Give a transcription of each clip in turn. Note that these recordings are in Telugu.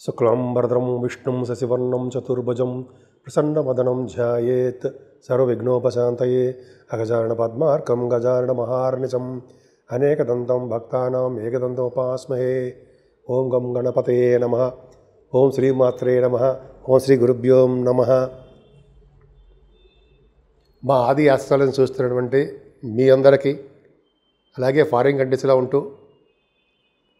శుక్లాంబరధరం విష్ణుం శశివర్ణం చతుర్భుజం ప్రసన్నవదనం ధ్యాయేత్ సర్వవిఘ్నోపశాంతయే అగజానన పద్మార్కం గజానన మహార్నిశం అనేకదంతం భక్తానాం ఏకదంతోపాస్మహే. ఓం గం గణపతయే నమః. ఓం శ్రీమాత్రే నమః. ఓం శ్రీ గురుభ్యో నమః. మా ఆది ఆస్ట్రాలను చూస్తున్నటువంటి మీ అందరికీ, అలాగే ఫారిన్ కంట్రీస్లో ఉంటూ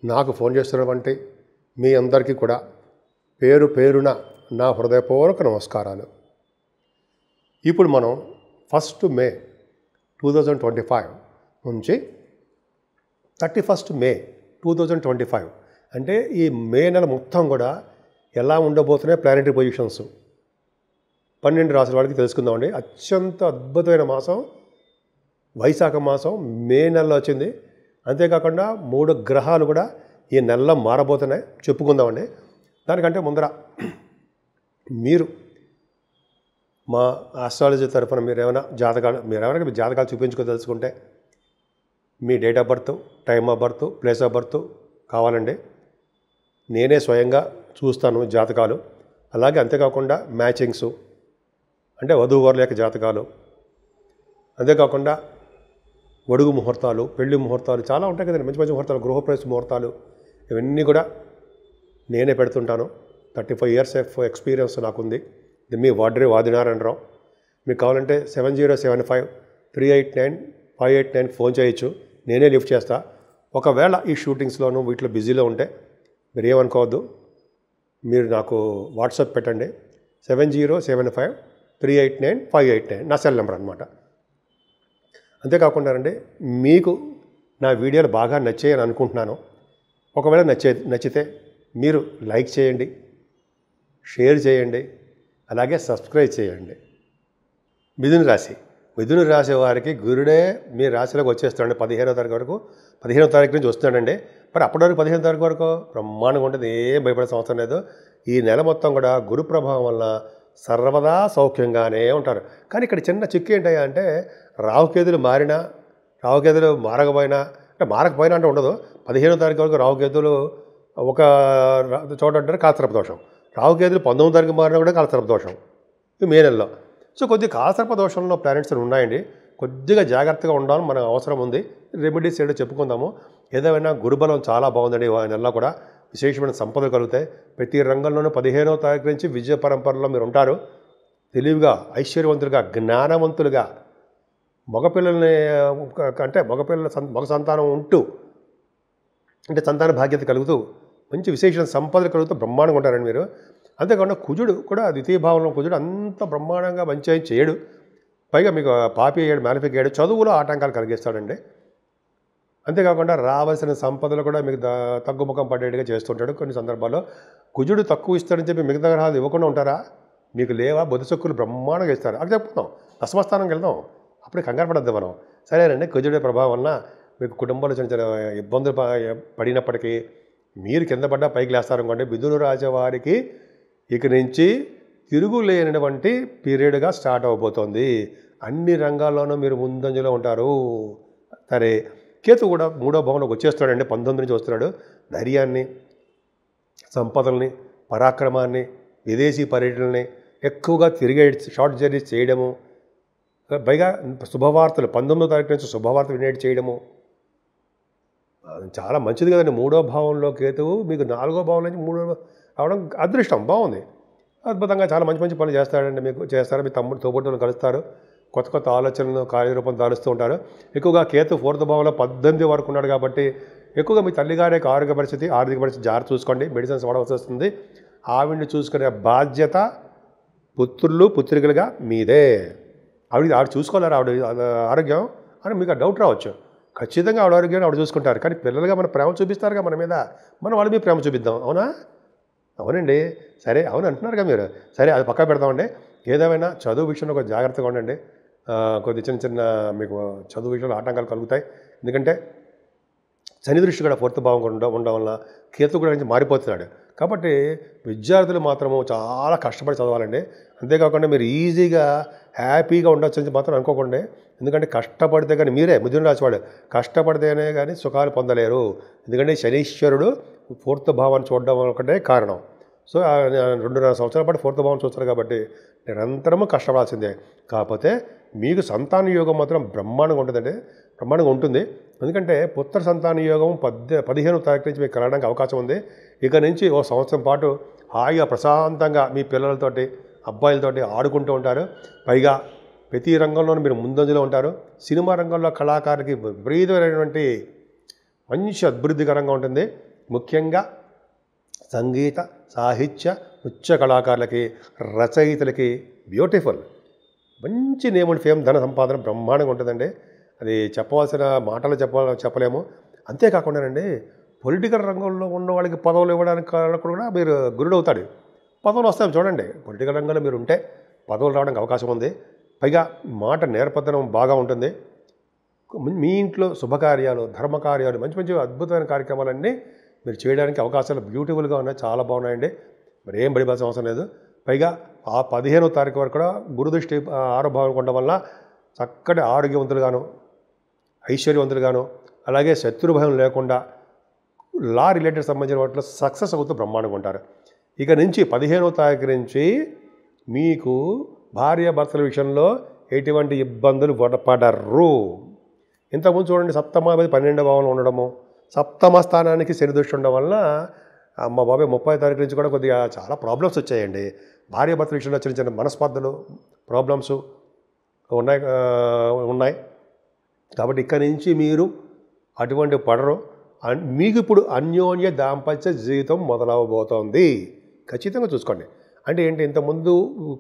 నాకు ఫోన్ చేస్తున్నటువంటి మీ అందరికీ కూడా పేరు పేరున నా హృదయపూర్వక నమస్కారాలు. ఇప్పుడు మనం 1 మే 2025 నుంచి 31 మే 2025 అంటే ఈ మే నెల మొత్తం కూడా ఎలా ఉండబోతున్నాయి ప్లానెటరీ పొజిషన్స్ 12 రాసుల వాళ్ళకి తెలుసుకుందామండి. అత్యంత అద్భుతమైన మాసం వైశాఖ మాసం మే నెలలో వచ్చింది. అంతేకాకుండా 3 గ్రహాలు కూడా ఈ నెలలో మారబోతున్నాయి, చెప్పుకుందామండి. దానికంటే ముందర మీరు మా ఆస్ట్రాలజీ తరఫున మీరు ఏమైనా జాతకాలు చూపించుకోదలుచుకుంటే మీ date of birth, time of birth, place of birth కావాలండి. నేనే స్వయంగా చూస్తాను జాతకాలు. అలాగే అంతేకాకుండా మ్యాచింగ్స్ అంటే వధూవరుల యొక్క జాతకాలు, అంతేకాకుండా ఒడుగు ముహూర్తాలు, పెళ్లి ముహూర్తాలు చాలా ఉంటాయి కదండి, మంచి మంచి ముహూర్తాలు, గృహప్రవేశ ముహూర్తాలు, ఇవన్నీ కూడా నేనే పెడుతుంటాను. 35 years ఆఫ్ ఎక్స్పీరియన్స్ నాకుంది. ఇది మీ వాదినారాయణరావు. మీకు కావాలంటే 7075389589 ఫోన్ చేయొచ్చు, నేనే లిఫ్ట్ చేస్తా. ఒకవేళ ఈ షూటింగ్స్లోనూ వీటిలో బిజీలో ఉంటే మీరు ఏమనుకోవద్దు, మీరు నాకు వాట్సాప్ పెట్టండి. 7075389589 నా సెల్ నెంబర్ అనమాట. అంతేకాకుండా అండి, మీకు నా వీడియోలు బాగా నచ్చాయని అనుకుంటున్నాను. ఒకవేళ నచ్చితే మీరు లైక్ చేయండి, షేర్ చేయండి, అలాగే సబ్స్క్రైబ్ చేయండి. మిథున రాశి వారికి గురుడే మీ రాశిలోకి వచ్చేస్తాడండి 15వ తారీఖు వరకు. 15వ తారీఖు నుంచి వస్తున్నాడండి. మరి అప్పటి వరకు 15వ తారీఖు వరకు బ్రహ్మాండంగా ఉంటుంది, ఏం భయపడే అవసరం లేదు. ఈ నెల మొత్తం కూడా గురు ప్రభావం వల్ల సర్వదా సౌఖ్యంగానే ఉంటారు. కానీ ఇక్కడ చిన్న చిక్కు ఏంటయ్యా అంటే, రాహుకేతులు మారకపోయినా అంటే ఉండదు. 15వ తారీఖు వరకు రాహుకేతులు ఒక చోట అంటారు కాలసర్ప దోషం. రాహుకేతులు 19వ తారీఖు మారినా కూడా కాలసర్ప దోషం ఈ మే నెలలో. సో కొద్దిగా కాలసర్ప దోషంలో ప్లానెట్స్ ఉన్నాయండి, కొద్దిగా జాగ్రత్తగా ఉండాలని మన అవసరం ఉంది. రెమెడీస్ ఏదో చెప్పుకుందాము. ఏదేమైనా గురుబలం చాలా బాగుందండి. ఈ నెలలో కూడా విశేషమైన సంపదలు కలుగుతాయి. ప్రతి రంగంలోనూ 15వ తారీఖు నుంచి విజయ పరంపరలో మీరు ఉంటారు. తెలివిగా, ఐశ్వర్యవంతులుగా, జ్ఞానవంతులుగా, మగ సంతానం ఉంటూ అంటే సంతాన భాగ్యత కలుగుతూ మంచి విశేషమైన సంపదలు కలుగుతూ బ్రహ్మాండంగా ఉంటారండి మీరు. అంతేకాకుండా కుజుడు కూడా ద్వితీయ భావంలో కుజుడు అంత బ్రహ్మాండంగా మంచి చేయడు. పైగా మీకు పాపి అయ్యాడు, మ్యాలిఫిక్ అయ్యాడు, చదువులో ఆటంకాలు కలిగిస్తాడండి. అంతేకాకుండా రావాల్సిన సంపదలు కూడా మీకు తగ్గుముఖం పడేట్టుగా చేస్తుంటాడు. కొన్ని సందర్భాల్లో కుజుడు తక్కువ ఇస్తాడని చెప్పి మిగతా గ్రహాలు ఇవ్వకుండా ఉంటారా? మీకు లేవా? బొద్దుసొక్కులు బ్రహ్మాండంగా ఇస్తారు. అది చెప్పుకుందాం, దశమస్థానంకి వెళ్దాం, అప్పుడే కంగారు పడద్దు మనం. సరేనండి, కుజుడి ప్రభావం వలన మీకు కుటుంబంలో చిన్న చిన్న ఇబ్బందులు పడినప్పటికీ మీరు కింద పడ్డా పైకి లేస్తారు అనుకోండి. మిథున రాశి వారికి ఇక నుంచి తిరుగులేనటువంటి పీరియడ్గా స్టార్ట్ అవబోతోంది. అన్ని రంగాల్లోనూ మీరు ముందంజలో ఉంటారు. సరే, కేతు కూడా 3వ భావంలోకి వచ్చేస్తాడండి. 19 నుంచి వస్తున్నాడు. ధైర్యాన్ని, సంపదల్ని, పరాక్రమాన్ని, విదేశీ పర్యటనల్ని, ఎక్కువగా తిరిగే షార్ట్ జర్నీస్ చేయడము, పైగా శుభవార్తలు 19వ తారీఖు నుంచి శుభవార్తలు వినేట్ చేయడము చాలా మంచిది కదండి. 3వ భావంలో కేతువు మీకు 4వ భావం నుంచి 3వ రావడం అదృష్టం, బాగుంది, అద్భుతంగా చాలా మంచి మంచి పనులు చేస్తాడండి. మీకు చేస్తారు, మీ తమ్ముడు తోబుట్టులను కలుస్తారు, కొత్త కొత్త ఆలోచనలను కార్యరూపం దాలుస్తూ ఉంటారు. ఎక్కువగా కేతు 4వ భావంలో 18 వరకు ఉన్నాడు కాబట్టి ఎక్కువగా మీ తల్లిగారి యొక్క ఆరోగ్య పరిస్థితి, ఆర్థిక పరిస్థితి జాగ్రత్త చూసుకోండి. మెడిసిన్స్ వాడవలసి వస్తుంది. ఆవిడ్ని చూసుకునే బాధ్యత పుత్రికలుగా మీదే. ఆవిడ చూసుకోలేరు ఆవిడ ఆరోగ్యం అని మీకు డౌట్ రావచ్చు. ఖచ్చితంగా ఆవిడ ఆరోగ్యాన్ని ఆవిడ చూసుకుంటారు. కానీ పిల్లలుగా మన ప్రేమ చూపిస్తారుగా మన మీద, మనం వాళ్ళ మీద ప్రేమ చూపిద్దాం. అవునా? అవునండి. సరే, అవును అంటున్నారుగా మీరు. సరే, అది పక్కా పెడదామండి. ఏదేమైనా చదువు విషయంలో కొంచెం జాగ్రత్తగా ఉండండి. కొద్ది చిన్న మీకు చదువు విషయంలో ఆటంకాలు కలుగుతాయి. ఎందుకంటే శని దృష్టి కూడా 4వ భావం ఉండడం వల్ల కేతు కూడా నుంచి మారిపోతున్నాడు. కాబట్టి విద్యార్థులు మాత్రము చాలా కష్టపడి చదవాలండి. అంతేకాకుండా మీరు ఈజీగా హ్యాపీగా ఉండొచ్చు అని మాత్రం అనుకోకండి. ఎందుకంటే కష్టపడితే కానీ మీరే మిథున రాశివాడు కష్టపడితేనే కానీ సుఖాలు పొందలేరు. ఎందుకంటే శనీశ్వరుడు 4వ భావాన్ని చూడడం ఒకటే కారణం. సో 2.5 సంవత్సరాల పాటు ఫోర్త్ భావం చూస్తారు కాబట్టి నిరంతరము కష్టపడాల్సిందే. కాకపోతే మీకు సంతాన యోగం మాత్రం బ్రహ్మాండంగా ఉంటుందండి, బ్రహ్మాండంగా ఉంటుంది. ఎందుకంటే పుత్ర సంతాన యోగం 15వ తారీఖు నుంచి మీకు కలగడానికి అవకాశం ఉంది. ఇక నుంచి ఓ సంవత్సరం పాటు హాయిగా ప్రశాంతంగా మీ పిల్లలతోటి అబ్బాయిలతోటి ఆడుకుంటూ ఉంటారు. పైగా ప్రతి రంగంలోనూ మీరు ముందంజలో ఉంటారు. సినిమా రంగంలో కళాకారులకి విపరీతమైనటువంటి మంచి అభివృద్ధికరంగా ఉంటుంది. ముఖ్యంగా సంగీత, సాహిత్య, నృత్య కళాకారులకి, రచయితలకి బ్యూటిఫుల్ మంచి నేమ్ అండ్ ఫేమ్, ధన సంపాదన బ్రహ్మాండంగా ఉంటుందండి. అది చెప్పవలసిన మాటలు చెప్పలేము. అంతేకాకుండానండి పొలిటికల్ రంగంలో ఉన్న వాళ్ళకి పదవులు ఇవ్వడానికి కూడా మీరు గురుడవుతాడు. పదవులు వస్తాయి చూడండి. పొలిటికల్ రంగంలో మీరు ఉంటే పదవులు రావడానికి అవకాశం ఉంది. పైగా మాట నేర్పదనం బాగా ఉంటుంది. మీ ఇంట్లో శుభకార్యాలు, ధర్మకార్యాలు, మంచి మంచి అద్భుతమైన కార్యక్రమాలన్నీ మీరు చేయడానికి అవకాశాలు బ్యూటిఫుల్గా ఉన్నాయి, చాలా బాగున్నాయండి. మరి ఏం పడిపోవాల్సిన అవసరం లేదు. పైగా ఆ 15వ తారీఖు వరకు కూడా గురుదృష్టి 6వ భావం ఉండడం వల్ల చక్కటి ఆరోగ్యవంతులుగాను, ఐశ్వర్యవంతులుగాను, అలాగే శత్రుభయం లేకుండా లా రిలేటెడ్ సంబంధించిన వాటిలో సక్సెస్ అవుతూ బ్రహ్మాండంగా ఉంటారు. ఇక నుంచి 15వ తారీఖు నుంచి మీకు భార్యాభర్తల విషయంలో ఎటువంటి ఇబ్బందులు పడరు. ఇంతకుముందు చూడండి, సప్తమాధిపతి 12వ భావంలో ఉండడము, సప్తమ స్థానానికి శని దృష్టి ఉండడం వల్ల అమ్మ బాబాయ్ 30వ తారీఖు నుంచి కూడా కొద్దిగా చాలా ప్రాబ్లమ్స్ వచ్చాయండి. భార్యాభర్తల విషయంలో చిన్న చిన్న మనస్పర్ధలు, ప్రాబ్లమ్స్ ఉన్నాయి. కాబట్టి ఇక్కడి నుంచి మీరు అటువంటి పడరు. మీకు ఇప్పుడు అన్యోన్య దాంపత్య జీవితం మొదలవబోతోంది. ఖచ్చితంగా చూసుకోండి. అంటే ఏంటి, ఇంతకుముందు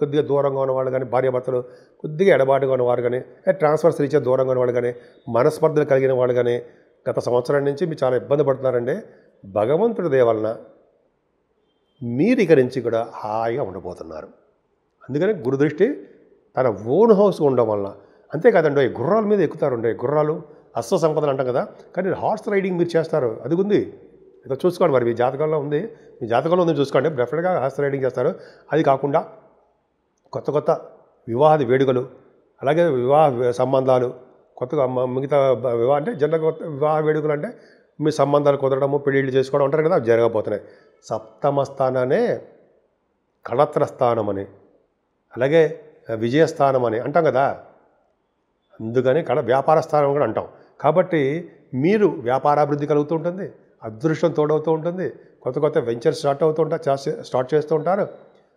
కొద్దిగా దూరంగా ఉన్నవాళ్ళు కానీ, భార్యాభర్తలు కొద్దిగా ఎడబాటుగా ఉన్నవారు కానీ, ట్రాన్స్ఫర్స్ రీత్యా దూరంగా ఉన్నవాళ్ళు కానీ, మనస్పర్ధలు కలిగిన వాళ్ళు కానీ గత సంవత్సరం నుంచి మీరు చాలా ఇబ్బంది పడుతున్నారండి. భగవంతుడి దయ వలన మీరు ఇక నుంచి కూడా హాయిగా ఉండబోతున్నారు. అందుకని గురుదృష్టి తన ఓన్ హౌస్ ఉండడం వలన. అంతేకాదండి, గుర్రాల మీద ఎక్కుతారండి. గుర్రాలు అశ్వ సంపదలు అంటాం కదా, కానీ హార్స్ రైడింగ్ మీరు చేస్తారు. అది ఉంది, ఇక చూసుకోండి. మరి మీ జాతకంలో ఉంది, మీ జాతకంలో ఉంది చూసుకోండి. డెఫినెట్గా హార్స్ రైడింగ్ చేస్తారు. అది కాకుండా కొత్త కొత్త వివాహ వేడుకలు, అలాగే వివాహ సంబంధాలు, కొత్తగా మిగతా వివాహ అంటే జనరల్గా కొత్త వివాహ వేడుకలు అంటే మీ సంబంధాలు కుదరడము, పెళ్ళిళ్ళు చేసుకోవడం ఉంటారు కదా, అవి జరగబోతున్నాయి. సప్తమ స్థానానే కళత్ర స్థానం అని, అలాగే విజయస్థానం అని అంటాం కదా, అందుకని వ్యాపార స్థానం కూడా అంటాం. కాబట్టి మీరు వ్యాపారాభివృద్ధి కలుగుతూ ఉంటుంది, అదృష్టం తోడవుతూ ఉంటుంది, కొత్త కొత్త వెంచర్ స్టార్ట్ చేస్తూ ఉంటారు.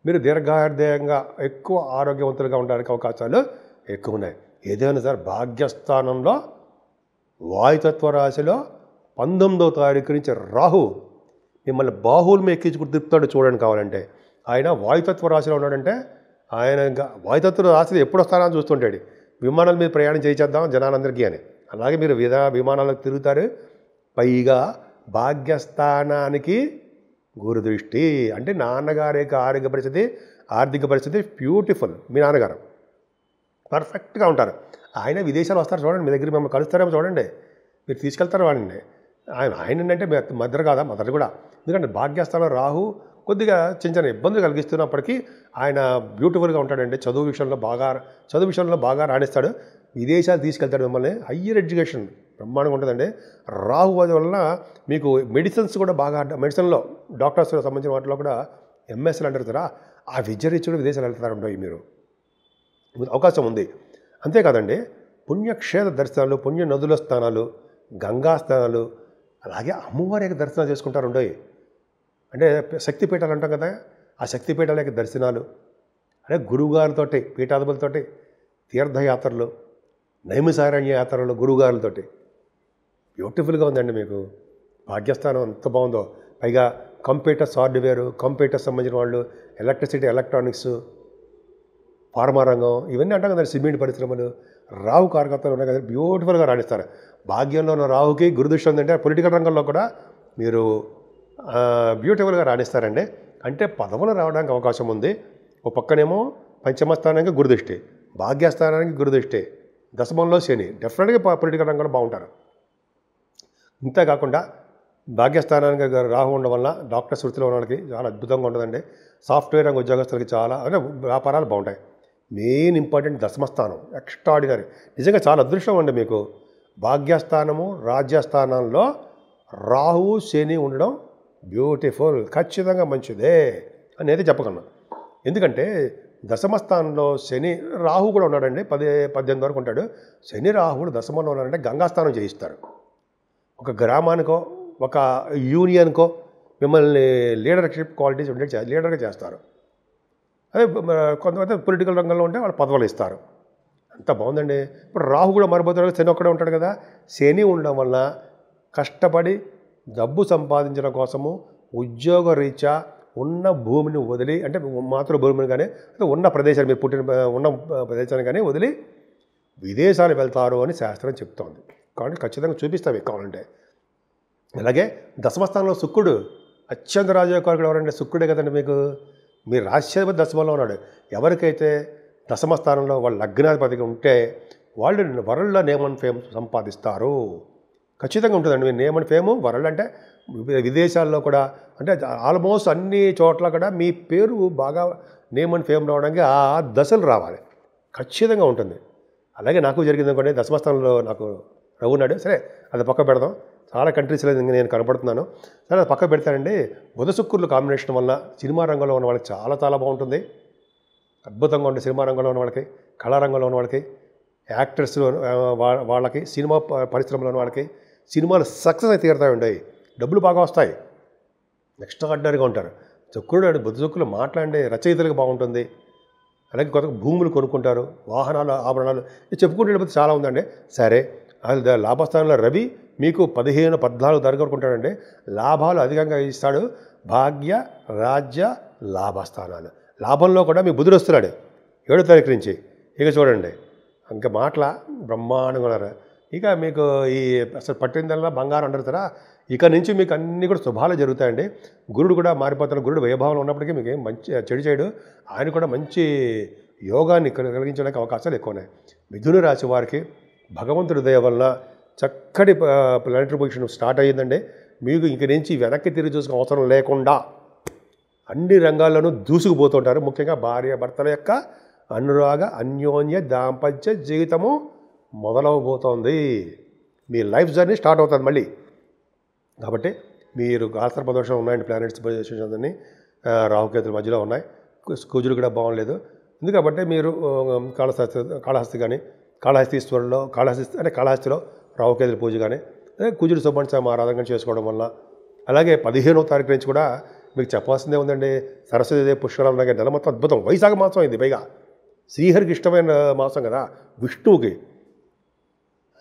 మీరు దీర్ఘాయుర్దేయంగా ఎక్కువ ఆరోగ్యవంతులుగా ఉండడానికి అవకాశాలు ఎక్కువ ఉన్నాయి. ఏదైనా సార్ భాగ్యస్థానంలో వాయుతత్వ రాశిలో 19వ తారీఖు నుంచి రాహు మిమ్మల్ని బాహువులు మీద ఎక్కించుకుని తిప్పుతాడు. చూడండి కావాలంటే ఆయన వాయుతత్వ రాశిలో ఉన్నాడంటే ఆయన ఇంకా వాయుతత్వ రాశిలో ఎప్పుడు వస్తారని చూస్తుంటాడు. విమానాల మీద ప్రయాణం చేయించేద్దాం జనాలందరికీ అని. అలాగే మీరు విమానాలకు తిరుగుతారు. పైగా భాగ్యస్థానానికి గురుదృష్టి అంటే నాన్నగారి యొక్క ఆరోగ్య పరిస్థితి, ఆర్థిక పరిస్థితి బ్యూటిఫుల్. మీ నాన్నగారు పర్ఫెక్ట్గా ఉంటారు. ఆయన విదేశాలు వస్తారు చూడండి, మీ దగ్గర మిమ్మల్ని కలుస్తారేమో చూడండి, మీరు తీసుకెళ్తారు వాడిని. ఆయన అంటే మదర్ కాదా, మదర్ కూడా. ఎందుకంటే భాగ్యస్థానం రాహు కొద్దిగా చిన్న చిన్న ఇబ్బందులు కలిగిస్తున్నప్పటికీ ఆయన బ్యూటిఫుల్గా ఉంటాడండి. చదువు విషయంలో బాగా రాణిస్తాడు. విదేశాలు తీసుకెళ్తాడు మిమ్మల్ని. హయ్యర్ ఎడ్యుకేషన్ బ్రహ్మాండంగా ఉంటుందండి. రాహు వల్ల మీకు మెడిసిన్స్ కూడా బాగా, మెడిసిన్లో డాక్టర్స్ సంబంధించిన వాటిలో కూడా ఎంఎస్ఎల్ అంటారు కదా, ఆ విద్య రీత్యా కూడా విదేశాలు వెళ్తారు మీరు, అవకాశం ఉంది. అంతేకాదండి, పుణ్యక్షేత్ర దర్శనాలు, పుణ్య నదుల స్థానాలు, గంగా స్థానాలు, అలాగే అమ్మవారి యొక్క దర్శనాలు చేసుకుంటారు. అంటే శక్తిపీఠాలు అంటాం కదా, ఆ శక్తిపీఠాల యొక్క దర్శనాలు, అంటే గురువుగారితోటి, పీఠాధిపతులతోటి తీర్థయాత్రలు, నైమిసారణ్య యాత్రలు గురువుగారులతోటి బ్యూటిఫుల్గా ఉందండి. మీకు భాగ్యస్థానం ఎంత బాగుందో. పైగా కంప్యూటర్స్ హార్డ్వేరు, కంప్యూటర్స్ సంబంధించిన వాళ్ళు, ఎలక్ట్రిసిటీ, ఎలక్ట్రానిక్స్, ఫార్మా రంగం, ఇవన్నీ అంటాం కదా, సిమెంట్ పరిశ్రమలు, రాహు కారకత్వాలు ఉన్నాయి కదా, బ్యూటిఫుల్గా రాణిస్తారు. భాగ్యంలో ఉన్న రాహుకి గురుదృష్టి ఉందంటే పొలిటికల్ రంగంలో కూడా మీరు బ్యూటిఫుల్గా రాణిస్తారండి. అంటే పదవులు రావడానికి అవకాశం ఉంది. ఒక పక్కనేమో పంచమస్థానానికి గురుదృష్టి, భాగ్యస్థానానికి గురుదృష్టి, దశమంలో శని, డెఫినెట్గా పొలిటికల్ రంగంలో బాగుంటారు. ఇంతేకాకుండా భాగ్యస్థానానికి రాహు ఉండడం వల్ల డాక్టర్స్ వృత్తిలో ఉన్న వాళ్ళకి చాలా అద్భుతంగా ఉంటుందండి. సాఫ్ట్వేర్ రంగ ఉద్యోగస్తులకి చాలా అంటే వ్యాపారాలు బాగుంటాయి. మెయిన్ ఇంపార్టెంట్ దశమస్థానం ఎక్స్ట్రాడినరీ, నిజంగా చాలా అదృష్టం అండి మీకు. భాగ్యస్థానము, రాజ్యస్థానంలో రాహు శని ఉండడం బ్యూటిఫుల్, ఖచ్చితంగా మంచిదే. అనేది చెప్పగలను. ఎందుకంటే దశమ స్థానంలో శని రాహు కూడా ఉన్నాడండి, 18 వరకు ఉంటాడు. శని రాహువులు దశమంలో ఉన్నారంటే గంగాస్నానం చేయిస్తారు. ఒక గ్రామానికో ఒక యూనియన్కో మిమ్మల్ని లీడర్షిప్ క్వాలిటీస్ ఉండే లీడర్గా చేస్తారు. అదే కొంతమంది పొలిటికల్ రంగంలో ఉంటే వాళ్ళు పదవులు ఇస్తారు. అంత బాగుందండి. ఇప్పుడు రాహు కూడా మారిపోతాడు, శని ఒక్కడే ఉంటాడు కదా. శని ఉండడం వల్ల కష్టపడి డబ్బు సంపాదించడం కోసము ఉద్యోగ రీత్యా ఉన్న భూమిని వదిలి, అంటే మాతృభూమిని కానీ ఉన్న ప్రదేశాన్ని మీరు ఉన్న ప్రదేశాన్ని కానీ వదిలి విదేశాలు వెళ్తారు అని శాస్త్రం చెప్తోంది. కాబట్టి ఖచ్చితంగా చూపిస్తాం కావాలంటే. అలాగే దశమస్థానంలో శుక్రుడు అత్యంత రాజయోగకారకుడు ఎవరంటే శుక్రుడే కదండి. మీకు మీ రాశ్యాధిపతి దశమంలో ఉన్నాడు. ఎవరికైతే దశమ స్థానంలో వాళ్ళ లగ్నాధిపతిగా ఉంటే వాళ్ళు వరల్డ్ నేమ్ అండ్ ఫేమ్ సంపాదిస్తారు. ఖచ్చితంగా ఉంటుందండి. మీ నేమ్ అండ్ ఫేము వరల్డ్ అంటే విదేశాల్లో కూడా, అంటే ఆల్మోస్ట్ అన్ని చోట్ల కూడా మీ పేరు బాగా నేమ్ అండ్ ఫేమ్ రావడానికి ఆ దశలు రావాలి. ఖచ్చితంగా ఉంటుంది. అలాగే నాకు జరిగింది అనుకోండి, దశమస్థానంలో నాకు రవి ఉన్నాడు. సరే అది పక్క పెడదాం, చాలా కంట్రీస్లో నేను కనపడుతున్నాను. సరే అది పక్క పెడతానండి. బుధ శుక్రుల కాంబినేషన్ వల్ల సినిమా రంగంలో ఉన్న వాళ్ళకి చాలా చాలా బాగుంటుంది. అద్భుతంగా ఉండే సినిమా రంగంలో ఉన్న వాళ్ళకి, కళారంగంలో ఉన్న వాళ్ళకి, యాక్టర్స్ వాళ్ళకి, సినిమా పరిశ్రమలో ఉన్న వాళ్ళకి సినిమాలు సక్సెస్ అయితే తీరుతాయి, డబ్బులు బాగా వస్తాయి, ఎక్స్ట్రాఆర్డినరీగా ఉంటారు. శుక్రుడు బుధ శుక్రులు మాట్లాడే రచయితలకు బాగుంటుంది. అలాగే కొత్త భూములు కొనుక్కుంటారు, వాహనాలు, ఆభరణాలు, ఇది చెప్పుకుంటే వెళ్ళిపోతే చాలా ఉందండి. సరే అది లాభస్థానంలో రవి మీకు 15, 14 తారీఖు వరకు ఉంటాడండి. లాభాలు అధికంగా ఇస్తాడు. భాగ్య, రాజ్య, లాభస్థానాలు. లాభంలో కూడా మీ బుధుడు వస్తున్నాడు 7వ తారీఖు నుంచి. ఇక చూడండి, ఇంకా మాటల బ్రహ్మాండంగా ఉన్నారు. ఇక మీకు ఈ అసలు పట్టిందల్లా బంగారం అంటారా. ఇక నుంచి మీకు అన్నీ కూడా శుభాలు జరుగుతాయండి. గురుడు కూడా మారిపోతాడు. గురుడు వైభవంలో ఉన్నప్పటికీ మీకు ఏం మంచి చెడు చేయడు. ఆయన కూడా మంచి యోగాన్ని కలిగించడానికి అవకాశాలు ఎక్కువ ఉన్నాయి. మిథున రాశి వారికి భగవంతుడి దయ వల్ల చక్కటి ప్లానెటరీ పొజిషన్ స్టార్ట్ అయ్యిందండి. మీకు ఇంక నుంచి వెనక్కి తిరిగి చూసుకునే అవసరం లేకుండా అన్ని రంగాల్లోనూ దూసుకుపోతుంటారు. ముఖ్యంగా భార్య భర్తల యొక్క అనురాగ అన్యోన్య దాంపత్య జీవితము మొదలవబోతోంది. మీ లైఫ్ జర్నీ స్టార్ట్ అవుతుంది మళ్ళీ. కాబట్టి మీరు గాత్ర ప్రదోషం ఉన్నాయండి, ప్లానెట్స్ పొజిషన్స్ అన్నీ రాహుకేతుల మధ్యలో ఉన్నాయి. కుజులు కూడా బాగుండలేదు. ఎందుకంటే మీరు కాళహస్తి కానీ, కాళహస్తిలో రాహుకేతుల పూజ కానీ, కుజుడు సుబ్రహ్మణ్య స్వామి ఆరాధన చేసుకోవడం వల్ల, అలాగే 15వ తారీఖు నుంచి కూడా మీకు చెప్పాల్సిందే ఉందండి. సరస్వతీదేవి పుష్కరాలు ఉన్నాయి. నెల మొత్తం అద్భుతం. వైశాఖ మాసం ఇది, పైగా శ్రీహరికి ఇష్టమైన మాసం కదా విష్ణువుకి.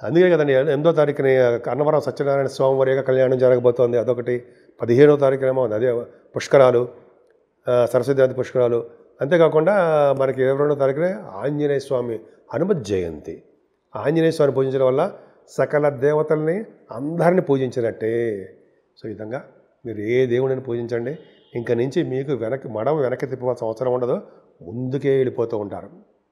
అందుకే కదండి 8వ తారీఖుని అన్నవరం సత్యనారాయణ స్వామి వారి యొక్క కళ్యాణం జరగబోతోంది. అదొకటి. 15వ తారీఖునేమో అదే పుష్కరాలు, సరస్వతీ పుష్కరాలు. అంతేకాకుండా మనకి 22వ తారీఖునే ఆంజనేయ స్వామి హనుమత్ జయంతి. ఆంజనేయ స్వామిని పూజించడం వల్ల సకల దేవతల్ని అందరినీ పూజించినట్టే. సో ఈ విధంగా మీరు ఏ దేవుడిని పూజించండి. ఇంక నుంచి మీకు వెనక్కి తిప్పవలసిన అవసరం ఉండదు, ముందుకే వెళ్ళిపోతూ ఉంటారు.